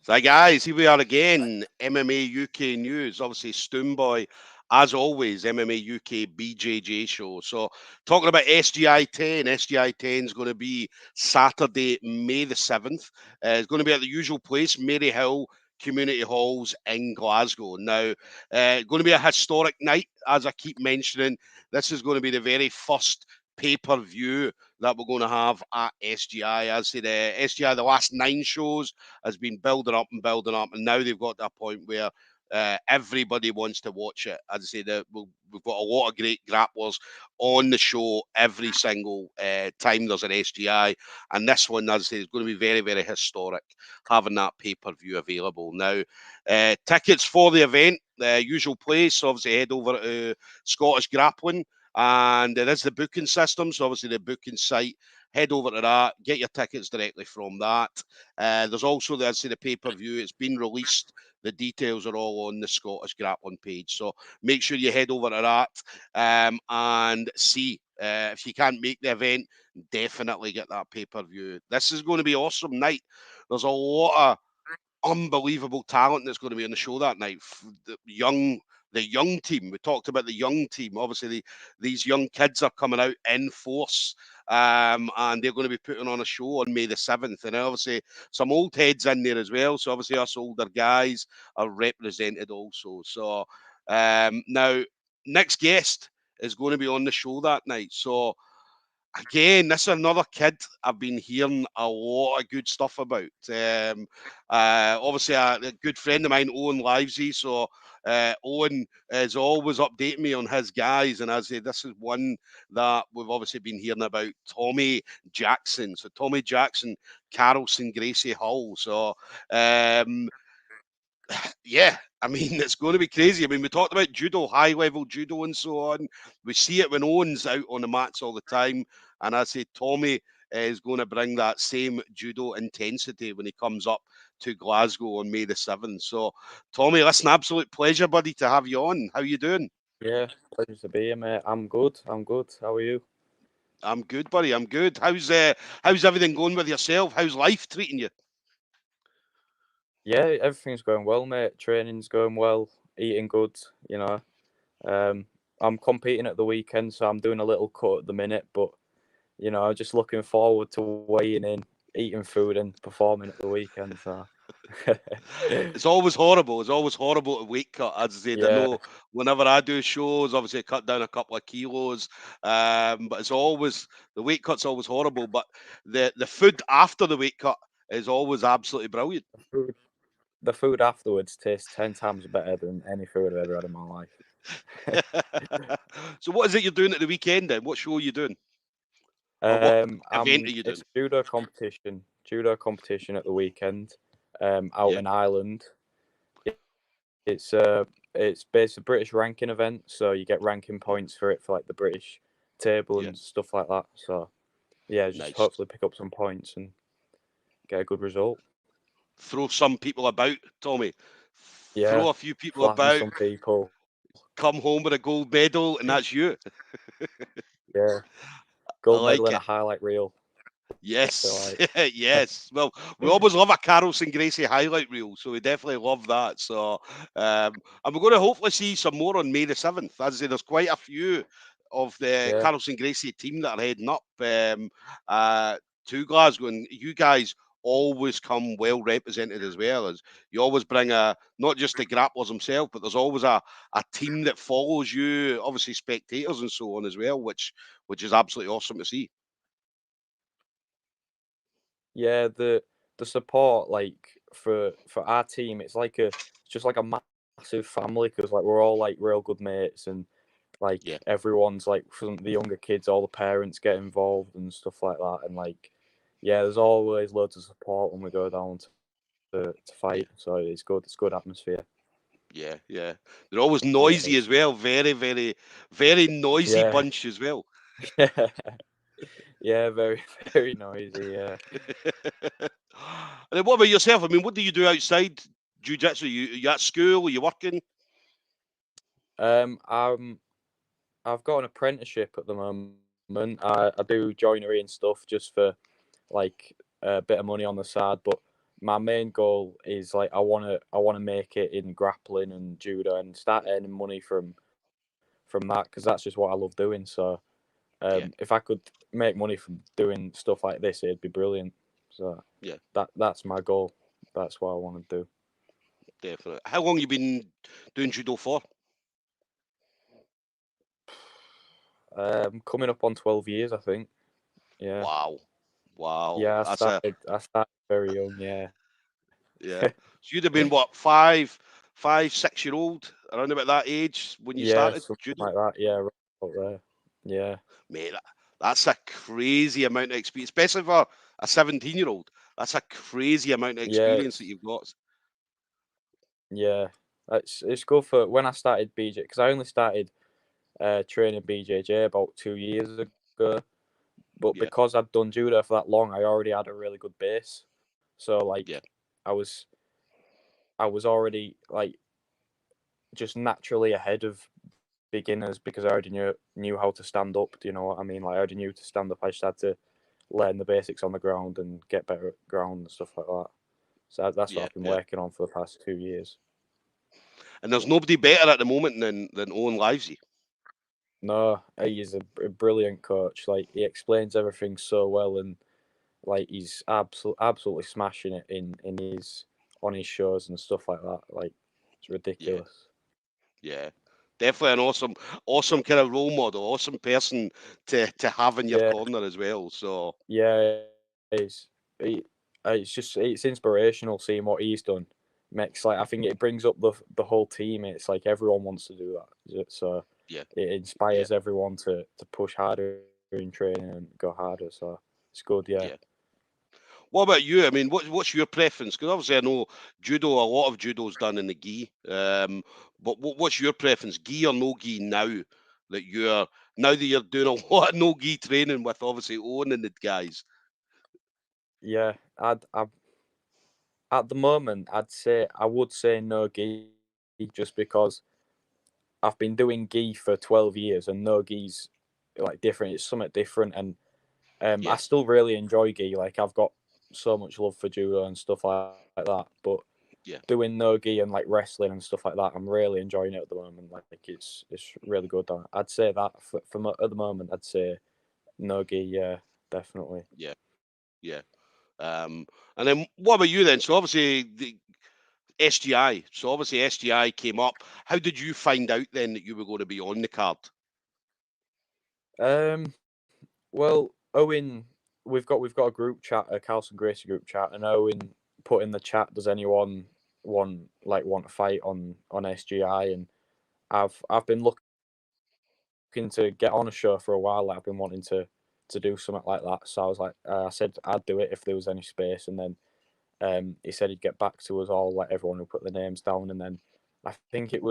So, guys, here we are again. MMA UK news. Obviously, Stoomboy, as always, MMA UK BJJ show. So, talking about SGI10. SGI10 is going to be Saturday, May the 7th. It's going to be at the usual place, Mary Hill Community Halls in Glasgow. Now, going to be a historic night, as I keep mentioning. This is going to be the very first pay-per-view that we're going to have at SGI. As I say, the SGI, the last 9 shows has been building up, and now they've got to a point where everybody wants to watch it. As I say, we've got a lot of great grapplers on the show every single time there's an SGI, and this one, as I say, is going to be very, very historic, having that pay-per-view available. Now, tickets for the event, usual place, obviously head over to Scottish Grappling, and there is the booking system, so obviously the booking site, head over to that, get your tickets directly from that. There's also, as I say, the pay-per-view. It's been released. The details are all on the Scottish Grappling page. So make sure you head over to that and see. If you can't make the event, definitely get that pay-per-view. This is going to be an awesome night. There's a lot of unbelievable talent that's going to be on the show that night. The young team. We talked about the young team. Obviously, these young kids are coming out in force, and they're going to be putting on a show on May the 7th. And obviously, some old heads in there as well. So obviously, us older guys are represented also. So now, next guest is going to be on the show that night. So again, this is another kid I've been hearing a lot of good stuff about. Obviously, a good friend of mine, Owen Livesey. So Owen is always updating me on his guys, and as I say, this is one that we've obviously been hearing about. Tommy Jackson. So Tommy Jackson, Carlson Gracie Hull. So yeah, I mean, it's going to be crazy. I mean, we talked about judo, high level judo, and so on. We see it when Owen's out on the mats all the time. And I say Tommy is going to bring that same judo intensity when he comes up to Glasgow on May the 7th. So, Tommy, listen, absolute pleasure, buddy, to have you on. How you doing? Yeah, pleasure to be here, mate. I'm good. I'm good. How are you? I'm good, buddy. I'm good. How's everything going with yourself? How's life treating you? Yeah, everything's going well, mate. Training's going well. Eating good. You know, um, I'm competing at the weekend, so I'm doing a little cut at the minute. But just looking forward to weighing in, eating food, and performing at the weekend. So It's always horrible. It's always horrible to weight cut. As I said, I yeah, know whenever I do shows, obviously I cut down a couple of kilos, but it's always the weight cut's always horrible. But the food after the weight cut is always absolutely brilliant. the food, the food afterwards tastes 10 times better than any food I've ever had in my life. So, what is it you're doing at the weekend then? What show are you doing, or what event are you It's doing? judo competition at the weekend, out Yeah, in Ireland. It's it's based a British ranking event, so you get ranking points for it for like the British table yeah, and stuff like that. So yeah, just nice. hopefully pick up some points and get a good result. Throw some people about, Tommy. Yeah, Throw a few people flatten about. some people. Come home with a gold medal, and that's you. Yeah, I gold medal like and a it. highlight reel. So Yes, like, yes. Well, we always love a Carlson Gracie highlight reel, so we definitely love that. So, and we're going to hopefully see some more on May the 7th. As I say, there's quite a few of the yeah, Carlson Gracie team that are heading up uh, to Glasgow, and you guys always come well represented as well. As you always bring a not just the grapplers themselves, but there's always a team that follows you, obviously spectators and so on as well, which is absolutely awesome to see. yeah. The support like for our team, it's just like a massive family because like we're all like real good mates and like Yeah. everyone's like from the younger kids, all the parents get involved and stuff like that. And like, yeah, there's always loads of support when we go down to Yeah. fight. So it's good. It's good atmosphere. Yeah, yeah. They're always Yeah, noisy as it's well. Very, very, very noisy yeah, bunch as well. yeah, yeah. Very very noisy. Yeah. And then what about yourself? I mean, what do you do outside jiu-jitsu? You at school? Are you working? Um, I'm I've got an apprenticeship at the moment. I do joinery and stuff just for like a bit of money on the side, but my main goal is like I wanna make it in grappling and judo and start earning money from that, because that's just what I love doing. So Yeah, if I could make money from doing stuff like this, it'd be brilliant. So yeah, that's my goal. That's what I want to do. definitely. How long you been doing judo for? Coming up on 12 years, I think. Yeah, Wow, wow. yeah. I That's a started. I started very young. Yeah, yeah. So you'd have been what, 5, 6 year old around about that age when you yeah, started something judo? like that. Yeah, right up there. Yeah, Mate, that's a crazy amount of experience, especially for a 17-year-old. That's a crazy amount of yeah, experience that you've got. yeah. It's good for when I started BJ, because I only started training BJJ about 2 years ago. But Yeah, because I'd done judo for that long, I already had a really good base. So yeah, like, I was I was already like just naturally ahead of beginners, because I already knew how to stand up. Do you know what I mean? Like I already knew to stand up. I just had to learn the basics on the ground and get better at ground and stuff like that. So that's what yeah, I've been yeah. working on for the past 2 years. And there's nobody better at the moment than Owen Livesey. No, he's a brilliant coach. Like he explains everything so well, and like he's absolutely smashing it in his on his shows and stuff like that. Like it's Yeah, ridiculous. yeah. Definitely an awesome kind of role model, awesome person to have in your Yeah, corner as well. So yeah. It's he, it's just it's inspirational seeing what he's done. Makes like I think it brings up the whole team. It's like everyone wants to do that. So yeah, it yeah, inspires everyone to push harder in training and go harder. So it's good. Yeah. yeah. What about you? I mean, what's your preference? Because obviously I know judo, a lot of judo's done in the gi. But what's your preference, gi or no gi now now that you're doing a lot of no gi training with obviously Owen and the guys? Yeah. I at the moment I would say no gi, just because I've been doing gi for 12 years and no gi's like different. It's something different, and I Yeah, still really enjoy gi. Like I've got so much love for judo and stuff like that. But yeah, doing no gi and like wrestling and stuff like that, I'm really enjoying it at the moment. Like it's really good. I'd say that at the moment, I'd say no gi. Yeah, definitely. yeah, yeah. Um, and then what about you then? So obviously the SGI. So obviously SGI came up. How did you find out then that you were going to be on the card? Um. Well, Owen, we've got a group chat, a Carlson Gracie group chat, and Owen put in the chat, "Does anyone want to fight on SGI?" And I've been looking to get on a show for a while. Like, I've been wanting to do something like that. So I was like, I said I'd do it if there was any space, and then he said he'd get back to us all, like everyone who put the names down, and then I think it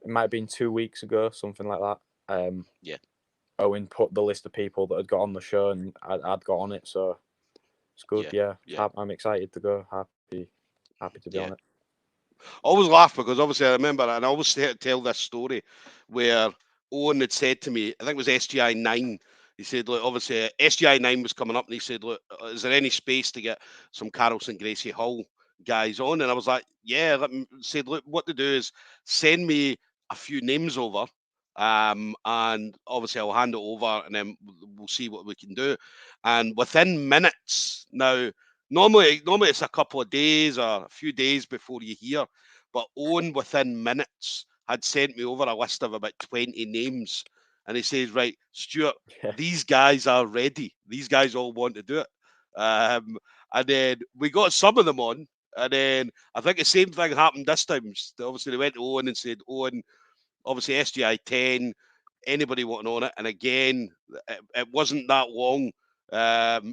might have been 2 weeks ago, something like that. Yeah, Owen put the list of people that had got on the show, and I'd got on it, so it's good. yeah, Yeah, yeah, I'm excited to go. Happy to be yeah. on it. I always laugh because obviously I remember, and I always tell this story where Owen had said to me, I think it was SGI 9. He said, look, obviously SGI 9 was coming up, and he said, look, is there any space to get some Carlson Gracie Hull guys on? And I was like, yeah. Said, look, what to do is send me a few names over, and obviously I'll hand it over, and then we'll see what we can do. And within minutes now. Normally it's a couple of days or a few days before you hear, but Owen within minutes had sent me over a list of about 20 names, and he says, "Right, Stuart, Yeah, these guys are ready. These guys all want to do it." Um, and then we got some of them on, and then I think the same thing happened this time. Obviously, they went to Owen and said, "Owen, obviously SGI 10, anybody wanting on it?" And again, it wasn't that long.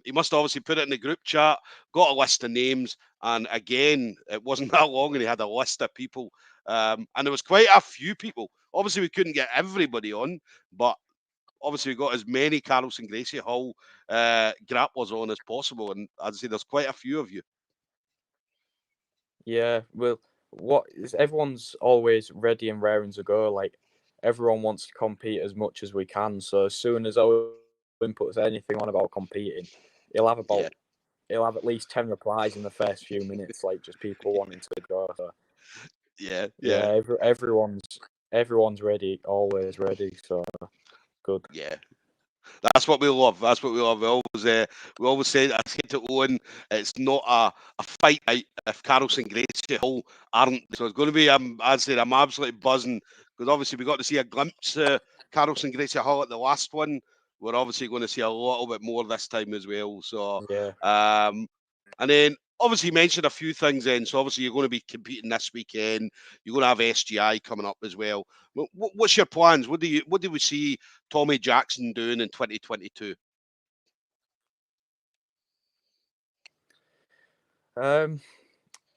He must obviously put it in the group chat, got a list of names, and again, it wasn't that long, and he had a list of people. And there was quite a few people. Obviously, we couldn't get everybody on, but obviously we got as many Carlson Gracie Hall grapplers on as possible. And I'd say there's quite a few of you. yeah. Well, what is everyone's always ready and raring to go. Like everyone wants to compete as much as we can. So as soon as Owen puts anything on about competing, he'll have about Yeah, he'll have at least 10 replies in the first few minutes, like just people wanting to go. So, Yeah, yeah, everyone's ready, always ready. So good. yeah. That's what we love. That's what we love. We always say, I say to Owen, it's not a fight night if Carlson Gracie Hall aren't. So it's going to be. I said I'm absolutely buzzing because obviously we got to see a glimpse of Carlson Gracie Hall at the last one. We're obviously going to see a little bit more this time as well. So, Yeah. and then obviously you mentioned a few things then. So obviously you're going to be competing this weekend. You're going to have SGI coming up as well. What's your plans? What do we see Tommy Jackson doing in 2022?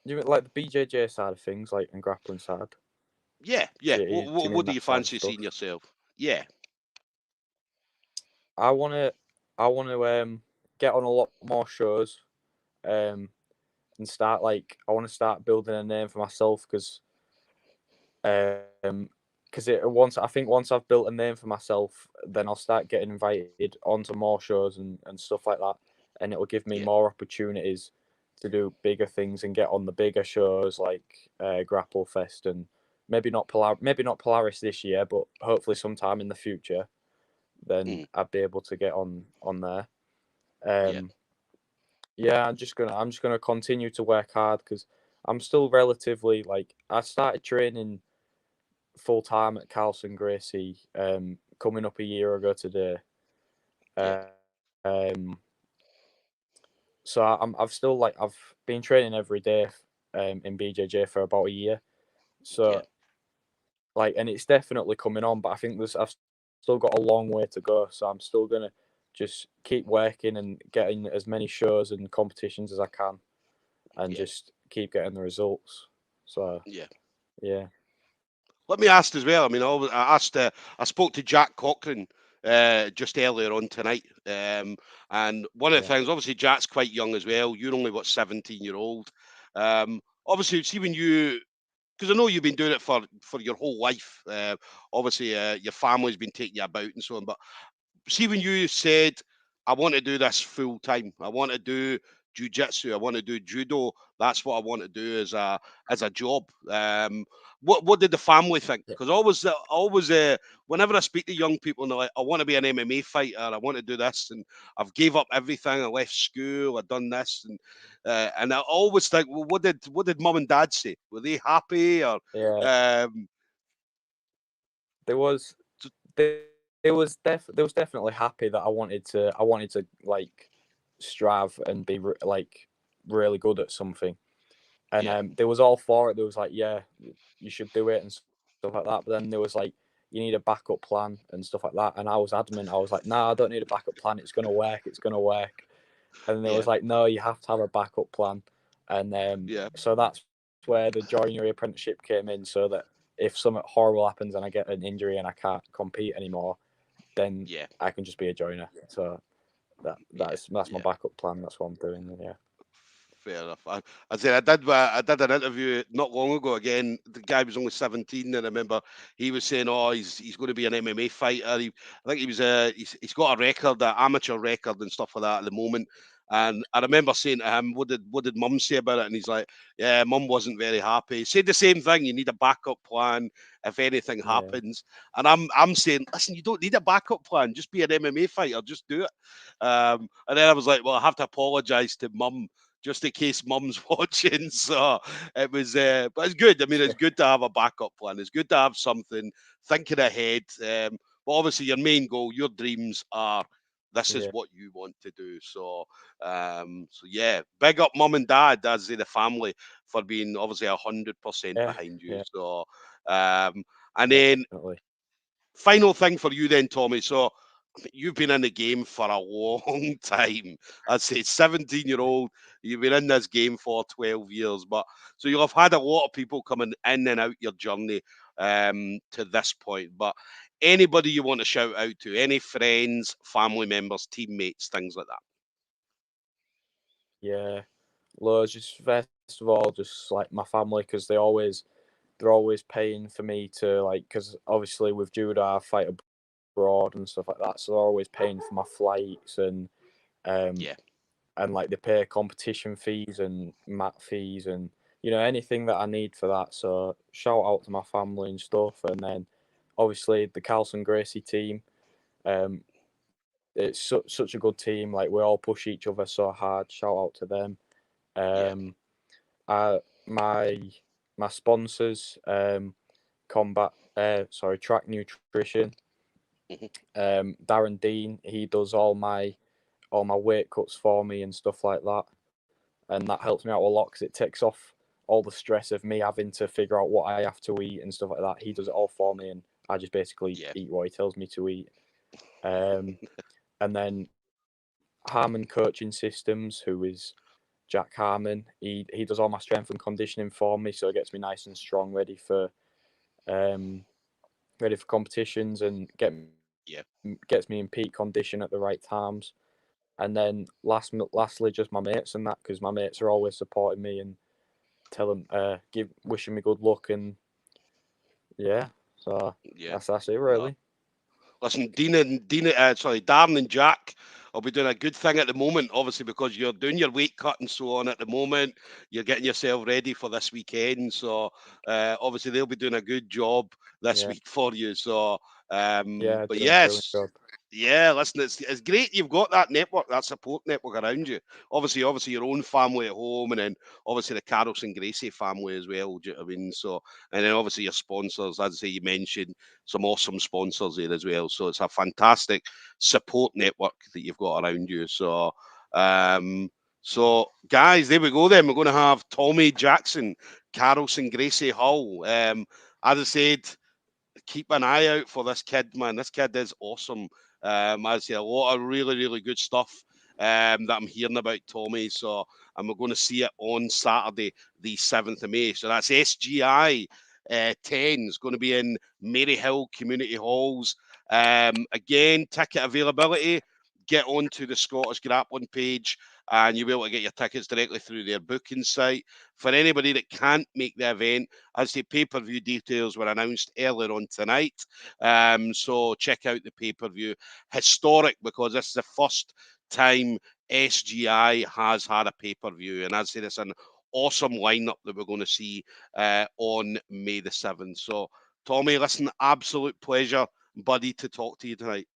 You mean like the BJJ side of things, like and grappling side? Yeah, Do yeah. you, do you What mean do you that side of fancy stuff? seeing yourself? Yeah, I wanna, get on a lot more shows, and start I want to start building a name for myself because once I've built a name for myself, then I'll start getting invited onto more shows and stuff like that, and it will give me yeah, more opportunities to do bigger things and get on the bigger shows like Grapple Fest and maybe not Polaris this year, but hopefully sometime in the future, then mm, I'd be able to get on there. yeah, Um, yeah, I'm just gonna continue to work hard because I'm still relatively I started training full time at Carlson Gracie coming up a year ago today. yeah, Uh, um, so I've still I've been training every day in BJJ for about a year. yeah, So and it's definitely coming on, but I think I've still got a long way to go. So I'm still gonna just keep working and getting as many shows and competitions as I can, and yeah, just keep getting the results. So yeah. yeah, Let me ask as well. I mean, I spoke to Jack Cochran just earlier on tonight, and one of the yeah, things, obviously, Jack's quite young as well. You're only what 17-year-old. Obviously, see when you because I know you've been doing it for your whole life. Obviously, your family's been taking you about and so on. But see when you said, I want to do this full time, I want to do jiu-jitsu, I want to do judo, that's what I want to do as a job. What did the family think? yeah, Because always whenever I speak to young people and they're like, I want to be an MMA fighter, I want to do this, and I've gave up everything, I left school, I've done this, and I always think, well, what did mum and dad say? Were they happy or yeah. um There was there, there was definitely happy that I wanted to strive and be really good at something, and yeah, there was all for it. There was yeah, you should do it and stuff like that. But then there was you need a backup plan and stuff like that. And I was adamant. I was like, nah, I don't need a backup plan. It's gonna work. It's gonna work. And then there yeah, was no, you have to have a backup plan. And yeah, so that's where the joinery apprenticeship came in, so that if something horrible happens and I get an injury and I can't compete anymore, then yeah, I can just be a joiner. So yeah, that's my yeah. backup plan. That's what I'm doing. Yeah, Fair enough. I said I did an interview not long ago. Again, the guy was only 17, and I remember he was saying, "Oh, he's going to be an MMA fighter." I think he was he's got a record, an amateur record, and stuff like that at the moment. And I remember saying to him, "What did Mum say about it?" And he's like, "Yeah, Mum wasn't very happy." He said the same thing. You need a backup plan if anything yeah, happens. And I'm saying, listen, you don't need a backup plan. Just be an MMA fighter. Just do it. And then I was like, well, I have to apologise to Mum just in case Mum's watching. So it was, but it's good. I mean, it's good to have a backup plan. It's good to have something thinking ahead. But obviously, your main goal, your dreams are this is yeah, what you want to do. So yeah, big up Mum and Dad, as in the family, for being obviously 100% yeah, behind you. yeah, So, and then definitely. final thing for you then, Tommy. So you've been in the game for a long time. I'd say 17-year-old, you've been in this game for 12 years. But so you'll have had a lot of people coming in and out your journey to this point. But anybody you want to shout out to, any friends, family members, teammates, things like that. Yeah, loads. Just first of all, just my family, because they're always paying for me to because obviously with judo I fight abroad and stuff like that, so they're always paying for my flights and um Yeah, and like they pay competition fees and mat fees and anything that I need for that. So shout out to my family and stuff, and then obviously the Carlson Gracie team. It's such a good team. Like we all push each other so hard. Shout out to them. My sponsors, Track Nutrition. Darren Dean, he does all my weight cuts for me and stuff like that, and that helps me out a lot because it takes off all the stress of me having to figure out what I have to eat and stuff like that. He does it all for me, and I just basically eat what he tells me to eat. And then Harmon Coaching Systems, who is Jack Harmon. He does all my strength and conditioning for me, so it gets me nice and strong, ready for competitions, and gets me in peak condition at the right times. And then lastly, just my mates and that, because my mates are always supporting me and wishing me good luck, and so that's it really. Listen, Darren and Jack will be doing a good thing at the moment, obviously, because you're doing your weight cut and so on at the moment. You're getting yourself ready for this weekend. So, obviously, they'll be doing a good job this week for you. So, but yes. Yeah, listen, it's great you've got that network, that support network around you. Obviously your own family at home, and then obviously the Carlson Gracie family as well. Do you know what I mean? So, and then obviously your sponsors, as I say, you mentioned some awesome sponsors there as well. So it's a fantastic support network that you've got around you. So, so guys, there we go. Then we're going to have Tommy Jackson, Carlson Gracie Hull. As I said, keep an eye out for this kid, man. This kid is awesome. I say a lot of really, really good stuff that I'm hearing about Tommy. So, and we're going to see it on Saturday, the 7th of May. So that's SGI 10 is going to be in Maryhill Community Halls. Again, ticket availability. Get onto the Scottish Grappling page, and you'll be able to get your tickets directly through their booking site. For anybody that can't make the event, as the pay-per-view details were announced earlier on tonight. So check out the pay-per-view. Historic, because this is the first time SGI has had a pay-per-view. And I'd say it's an awesome lineup that we're going to see on May the 7th. So, Tommy, listen, absolute pleasure, buddy, to talk to you tonight.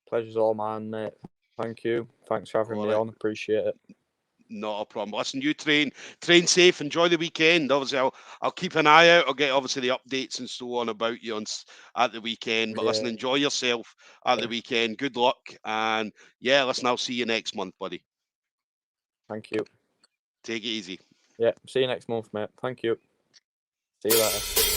Pleasure's all mine, mate. Thank you. Thanks for having me on. Appreciate it. Not a problem. Listen, you train safe. Enjoy the weekend. Obviously, I'll keep an eye out. I'll get obviously the updates and so on about you at the weekend. But listen, enjoy yourself at the weekend. Good luck, and listen, I'll see you next month, buddy. Thank you. Take it easy. Yeah, see you next month, mate. Thank you. See you later.